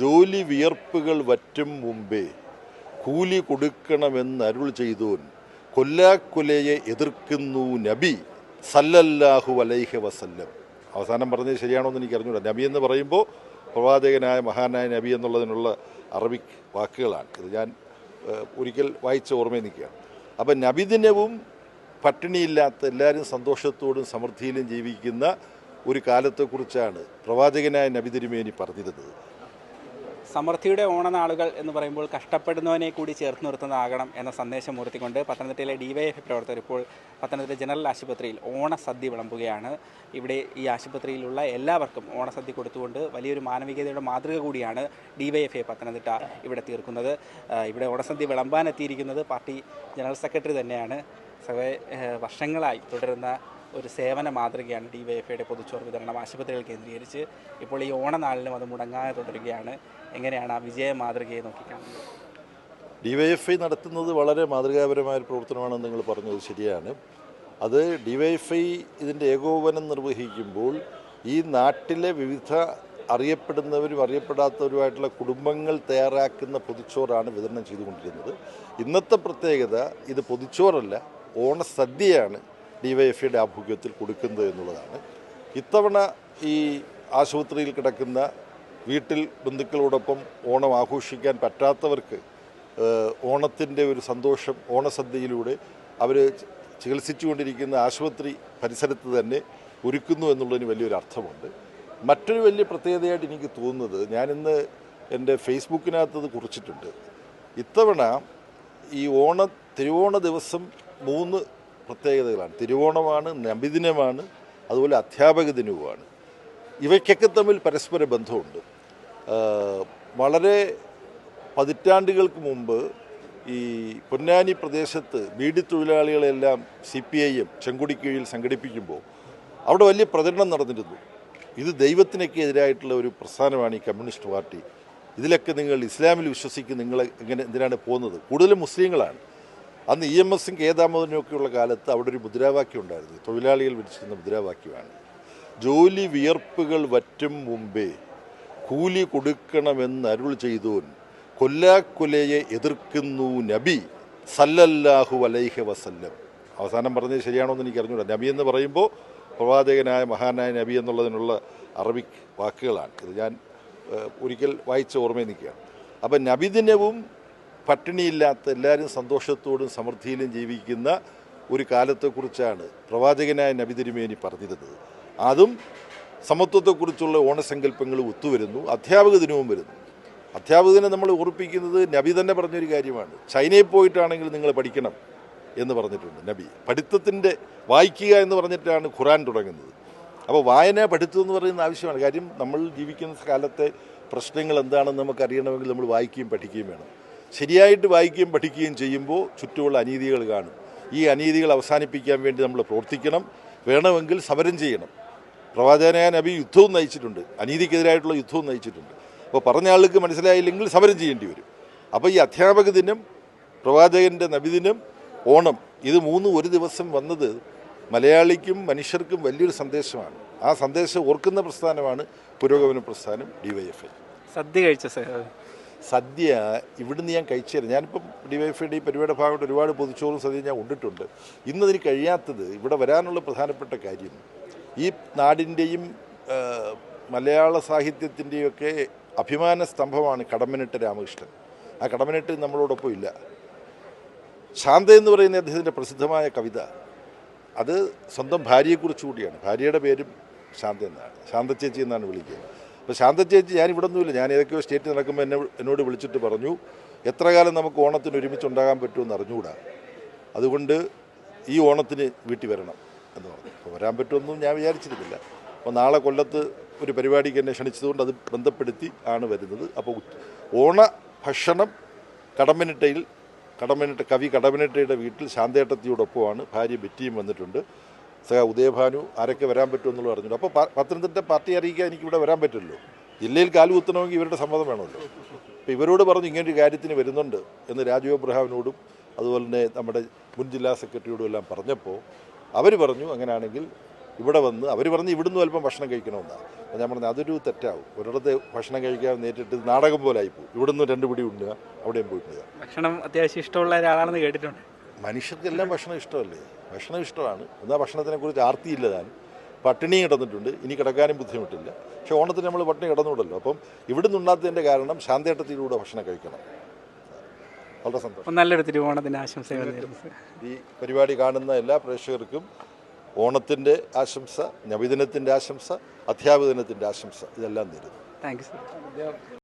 ജോലി വിയർപ്പുകൾ വറ്റും മുമ്പേ കൂലി കൊടുക്കണമെന്ന് അരുൾ ചെയ്തോൻ കൊല്ലാക്കൊലയെ എതിർക്കുന്നു നബി സല്ലല്ലാഹു അലൈഹി വസല്ലം. അവസാനം പറഞ്ഞത് ശരിയാണോ എന്ന് എനിക്ക് അറിഞ്ഞൂടാ. നബി എന്ന് പറയുമ്പോൾ പ്രവാചകനായ മഹാനായ നബി എന്നുള്ളതിനുള്ള അറബിക് വാക്കുകളാണ്. ഇത് ഞാൻ ഒരിക്കൽ വായിച്ച ഓർമ്മയിൽ നിൽക്കുകയാണ്. അപ്പം നബിദിനവും പട്ടിണിയില്ലാത്ത എല്ലാവരും സന്തോഷത്തോടും സമൃദ്ധിയിലും ജീവിക്കുന്ന ഒരു കാലത്തെക്കുറിച്ചാണ് പ്രവാചകനായ നബി തിരുമേനി പറഞ്ഞിരുന്നത്. സമൃദ്ധിയുടെ ഓണനാളുകൾ എന്ന് പറയുമ്പോൾ കഷ്ടപ്പെടുന്നവനെ കൂടി ചേർത്ത് നിർത്തുന്നതാകണം എന്ന സന്ദേശം ഉയർത്തിക്കൊണ്ട് പത്തനംതിട്ടയിലെ DYFI പ്രവർത്തകർ ഇപ്പോൾ പത്തനംതിട്ട ജനറൽ ആശുപത്രിയിൽ ഓണസദ്യ വിളമ്പുകയാണ്. ഇവിടെ ഈ ആശുപത്രിയിലുള്ള എല്ലാവർക്കും ഓണസദ്യ കൊടുത്തുകൊണ്ട് വലിയൊരു മാനവികതയുടെ മാതൃക കൂടിയാണ് DYFI പത്തനംതിട്ട ഇവിടെ തീർക്കുന്നത്. ഇവിടെ ഓണസദ്യ വിളമ്പാനെത്തിയിരിക്കുന്നത് പാർട്ടി ജനറൽ സെക്രട്ടറി തന്നെയാണ്. വർഷങ്ങളായി തുടരുന്ന ഒരു സേവന മാതൃകയാണ് DYFIയുടെ പൊതുച്ചോറ് വിതരണം ആശുപത്രികൾ കേന്ദ്രീകരിച്ച്. ഇപ്പോൾ ഈ ഓണനാളിലും അത് മുടങ്ങാതെ തുടരുകയാണ്. എങ്ങനെയാണ് ആ വിജയ മാതൃകയെ നോക്കിക്കാണുന്നത്? DYFI നടത്തുന്നത് വളരെ മാതൃകാപരമായ ഒരു പ്രവർത്തനമാണെന്ന് നിങ്ങൾ പറഞ്ഞത് ശരിയാണ്. അത് DYFI ഇതിൻ്റെ ഏകോപനം നിർവഹിക്കുമ്പോൾ ഈ നാട്ടിലെ വിവിധ അറിയപ്പെടുന്നവരും അറിയപ്പെടാത്തവരുമായിട്ടുള്ള കുടുംബങ്ങൾ തയ്യാറാക്കുന്ന പൊതിച്ചോറാണ് വിതരണം ചെയ്തുകൊണ്ടിരുന്നത്. ഇന്നത്തെ പ്രത്യേകത ഇത് പൊതിച്ചോറല്ല, ഓണസദ്യയാണ് DYFIയുടെ ആഭിമുഖ്യത്തിൽ കൊടുക്കുന്നത് എന്നുള്ളതാണ്. ഇത്തവണ ഈ ആശുപത്രിയിൽ കിടക്കുന്ന വീട്ടിൽ ബന്ധുക്കളോടൊപ്പം ഓണം ആഘോഷിക്കാൻ പറ്റാത്തവർക്ക് ഓണത്തിൻ്റെ ഒരു സന്തോഷം ഓണസദ്യയിലൂടെ അവർ ചികിത്സിച്ചുകൊണ്ടിരിക്കുന്ന ആശുപത്രി പരിസരത്ത് തന്നെ ഒരുക്കുന്നു എന്നുള്ളതിന് വലിയൊരു അർത്ഥമുണ്ട്. മറ്റൊരു വലിയ പ്രത്യേകതയായിട്ട് എനിക്ക് തോന്നുന്നത്, ഞാനിന്ന് എൻ്റെ ഫേസ്ബുക്കിനകത്തത് കുറിച്ചിട്ടുണ്ട്. ഇത്തവണ ഈ തിരുവോണ ദിവസം 3 പ്രത്യേകതകളാണ്. തിരുവോണമാണ്, നബിദിനമാണ്, അതുപോലെ അധ്യാപക ദിനവുമാണ്. ഇവയ്ക്കൊക്കെ തമ്മിൽ പരസ്പര ബന്ധമുണ്ട്. വളരെ പതിറ്റാണ്ടുകൾക്ക് മുമ്പ് ഈ പൊന്നാനി പ്രദേശത്ത് ബീഡി തൊഴിലാളികളെല്ലാം CPIM ചെങ്കൊടിക്കീഴിൽ സംഘടിപ്പിക്കുമ്പോൾ അവിടെ വലിയ പ്രചരണം നടന്നിരുന്നു. ഇത് ദൈവത്തിനൊക്കെ എതിരായിട്ടുള്ള ഒരു പ്രസ്ഥാനമാണ് ഈ കമ്മ്യൂണിസ്റ്റ് പാർട്ടി. ഇതിലൊക്കെ നിങ്ങൾ ഇസ്ലാമിൽ വിശ്വസിക്കുന്ന നിങ്ങൾ എന്തിനാണ് പോകുന്നത്? കൂടുതലും മുസ്ലിങ്ങളാണ്. അന്ന് EMSും കേദാമോദനും ഒക്കെയുള്ള കാലത്ത് അവിടെ ഒരു മുദ്രാവാക്യം ഉണ്ടായിരുന്നു. തൊഴിലാളികൾ വിളിച്ചിരുന്ന മുദ്രാവാക്യമാണ്, ജോലി വിയർപ്പുകൾ വറ്റും മുമ്പേ കൂലി കൊടുക്കണമെന്ന് അരുൾ ചെയ്തോൻ കൊല്ലാക്കൊലയെ എതിർക്കുന്നു നബി സല്ലല്ലാഹു അലൈഹി വസല്ലം. അവസാനം പറഞ്ഞത് ശരിയാണോ എന്ന് എനിക്ക് അറിഞ്ഞൂടാ. നബി എന്ന് പറയുമ്പോൾ പ്രവാചകനായ മഹാനായ നബി എന്നുള്ളതിനുള്ള അറബിക് വാക്കുകളാണ്. ഇത് ഞാൻ ഒരിക്കൽ വായിച്ച ഓർമ്മയിൽ നിൽക്കുകയാണ്. അപ്പം നബിദിനവും പട്ടിണിയില്ലാത്ത എല്ലാവരും സന്തോഷത്തോടും സമൃദ്ധിയിലും ജീവിക്കുന്ന ഒരു കാലത്തെക്കുറിച്ചാണ് പ്രവാചകനായ നബി തിരുമേനി പറഞ്ഞിരുന്നത്. അതും സമത്വത്തെക്കുറിച്ചുള്ള ഓണസങ്കല്പങ്ങളും ഒത്തുവരുന്നു. അധ്യാപക ദിനവും വരുന്നു. അധ്യാപക ദിനം നമ്മൾ ഓർപ്പിക്കുന്നത് നബി തന്നെ പറഞ്ഞൊരു കാര്യമാണ്. ചൈനയിൽ പോയിട്ടാണെങ്കിൽ നിങ്ങൾ പഠിക്കണം എന്ന് പറഞ്ഞിട്ടുണ്ട് നബി. പഠിത്തത്തിൻ്റെ വായിക്കുക എന്ന് പറഞ്ഞിട്ടാണ് ഖുറാൻ തുടങ്ങുന്നത്. അപ്പോൾ വായന പഠിത്തം എന്ന് പറയുന്ന ആവശ്യമാണ്. കാര്യം നമ്മൾ ജീവിക്കുന്ന കാലത്തെ പ്രശ്നങ്ങൾ എന്താണെന്ന് നമുക്കറിയണമെങ്കിൽ നമ്മൾ വായിക്കുകയും പഠിക്കുകയും വേണം. ശരിയായിട്ട് വായിക്കുകയും പഠിക്കുകയും ചെയ്യുമ്പോൾ ചുറ്റുമുള്ള അനീതികൾ കാണും. ഈ അനീതികൾ അവസാനിപ്പിക്കാൻ വേണ്ടി നമ്മൾ പ്രവർത്തിക്കണം. വേണമെങ്കിൽ സമരം ചെയ്യണം. പ്രവാചകനായ നബി യുദ്ധവും നയിച്ചിട്ടുണ്ട്, അനീതിക്കെതിരായിട്ടുള്ള യുദ്ധവും നയിച്ചിട്ടുണ്ട്. അപ്പോൾ പറഞ്ഞ ആൾക്ക് മനസ്സിലായില്ലെങ്കിൽ സമരം ചെയ്യേണ്ടി വരും. അപ്പോൾ ഈ അധ്യാപക ദിനം, പ്രവാചകൻ്റെ നബിദിനം, ഓണം, ഇത് 3 ഒരു ദിവസം വന്നത് മലയാളിക്കും മനുഷ്യർക്കും വലിയൊരു സന്ദേശമാണ്. ആ സന്ദേശം ഓർക്കുന്ന പ്രസ്ഥാനമാണ് പുരോഗമന പ്രസ്ഥാനം DYFI. സദ്യ കഴിച്ച സദ്യ ഇവിടുന്ന് ഞാൻ കഴിച്ചത്. ഞാനിപ്പം DYFIയുടെ ഈ പരിപാടിയുടെ ഭാഗമായിട്ട് ഒരുപാട് പൊതിച്ചോറും സദ്യയും ഞാൻ ഉണ്ടിട്ടുണ്ട്. ഇന്നതിന് കഴിയാത്തത്, ഇവിടെ വരാനുള്ള പ്രധാനപ്പെട്ട കാര്യം, ഈ നാടിൻ്റെയും മലയാള സാഹിത്യത്തിൻ്റെയൊക്കെ അഭിമാന സ്തംഭമാണ് കടമ്മനിട്ട രാമകൃഷ്ണൻ. ആ കടമ്മനിട്ട് നമ്മളോടൊപ്പം ഇല്ല. ശാന്ത എന്ന് പറയുന്ന അദ്ദേഹത്തിൻ്റെ പ്രസിദ്ധമായ കവിത, അത് സ്വന്തം ഭാര്യയെക്കുറിച്ച് കൂടിയാണ്. ഭാര്യയുടെ പേരും ശാന്ത എന്നാണ്, ശാന്ത ചേച്ചി എന്നാണ് വിളിക്കുക. അപ്പോൾ ശാന്ത ചേച്ചി, ഞാൻ ഇവിടെ ഒന്നുമില്ല, ഞാൻ ഏതൊക്കെയോ സ്റ്റേറ്റിൽ നടക്കുമ്പോൾ എന്നോട് വിളിച്ചിട്ട് പറഞ്ഞു, എത്ര കാലം നമുക്ക് ഓണത്തിന് ഒരുമിച്ച് ഉണ്ടാകാൻ പറ്റുമെന്ന് അറിഞ്ഞുകൂടാ, അതുകൊണ്ട് ഈ ഓണത്തിന് വീട്ടിൽ വരണം എന്ന് പറഞ്ഞു. അപ്പോൾ വരാൻ പറ്റുമെന്നും ഞാൻ വിചാരിച്ചിരുന്നില്ല. അപ്പോൾ നാളെ കൊല്ലത്ത് ഒരു പരിപാടിക്ക് എന്നെ ക്ഷണിച്ചതുകൊണ്ട് അത് ബന്ധപ്പെടുത്തി ആണ് വരുന്നത്. അപ്പോൾ ഓണ ഭക്ഷണം കവി കടമ്മനിട്ടയുടെ വീട്ടിൽ ശാന്തേട്ടത്തിയോടൊപ്പമാണ്. ഭാര്യ ബെറ്റിയും വന്നിട്ടുണ്ട്, ഉദയഭാനു, ആരൊക്കെ വരാൻ പറ്റുമെന്നുള്ള പറഞ്ഞിട്ടുണ്ട്. അപ്പോൾ പത്തനംതിട്ട പാർട്ടി അറിയിക്കാൻ എനിക്കിവിടെ വരാൻ പറ്റില്ലല്ലോ. ജില്ലയിൽ കാലുകുത്തണമെങ്കിൽ ഇവരുടെ സമ്മതം വേണമല്ലോ. അപ്പോൾ ഇവരോട് പറഞ്ഞു ഇങ്ങനൊരു കാര്യത്തിന് വരുന്നുണ്ട് എന്ന് രാജു അബ്രഹാമിനോടും അതുപോലെ തന്നെ നമ്മുടെ മുൻ ജില്ലാ സെക്രട്ടറിയോടും എല്ലാം പറഞ്ഞപ്പോൾ അവർ പറഞ്ഞു അങ്ങനെയാണെങ്കിൽ ഇവിടെ വന്ന് അവർ പറഞ്ഞ് ഇവിടുന്ന് അല്പം ഭക്ഷണം കഴിക്കണമെന്നാണ്. അപ്പോൾ ഞാൻ പറഞ്ഞു അതൊരു തെറ്റാവും. ഒരിടത്ത് ഭക്ഷണം കഴിക്കാൻ നേരിട്ട് നാടകം പോലെ ആയിപ്പോവും. ഇവിടുന്ന് 2 പിടി ഉണ്ണുക, അവിടെയും പോയിട്ടുക. ഭക്ഷണം അത്യാവശ്യം ഇഷ്ടമുള്ള ഒരാളാണെന്ന് കേട്ടിട്ടുണ്ട്. മനുഷ്യർക്കെല്ലാം ഭക്ഷണം ഇഷ്ടമല്ലേ? ഭക്ഷണം ഇഷ്ടമാണ്. എന്നാൽ ഭക്ഷണത്തിനെക്കുറിച്ച് ആർത്തിയില്ല. താൻ പട്ടിണിയും കിടന്നിട്ടുണ്ട്, ഇനി കിടക്കാനും ബുദ്ധിമുട്ടില്ല. പക്ഷേ ഓണത്തിന് നമ്മൾ പട്ടിണി കിടന്നുകൂടല്ലോ. അപ്പം ഇവിടുന്ന് ഉണ്ടാത്തതിൻ്റെ കാരണം ശാന്തേട്ടത്തിലൂടെ ഭക്ഷണം കഴിക്കണം. വളരെ സന്തോഷം. നല്ലൊരു തിരുവോണത്തിന് ആശംസകൾ. ഈ പരിപാടി കാണുന്ന എല്ലാ പ്രേക്ഷകർക്കും ഓണത്തിൻ്റെ ആശംസ, നബിദിനത്തിൻ്റെ ആശംസ, അധ്യാപക ദിനത്തിൻ്റെ ആശംസ, ഇതെല്ലാം നേരുന്നു. Thank you sir.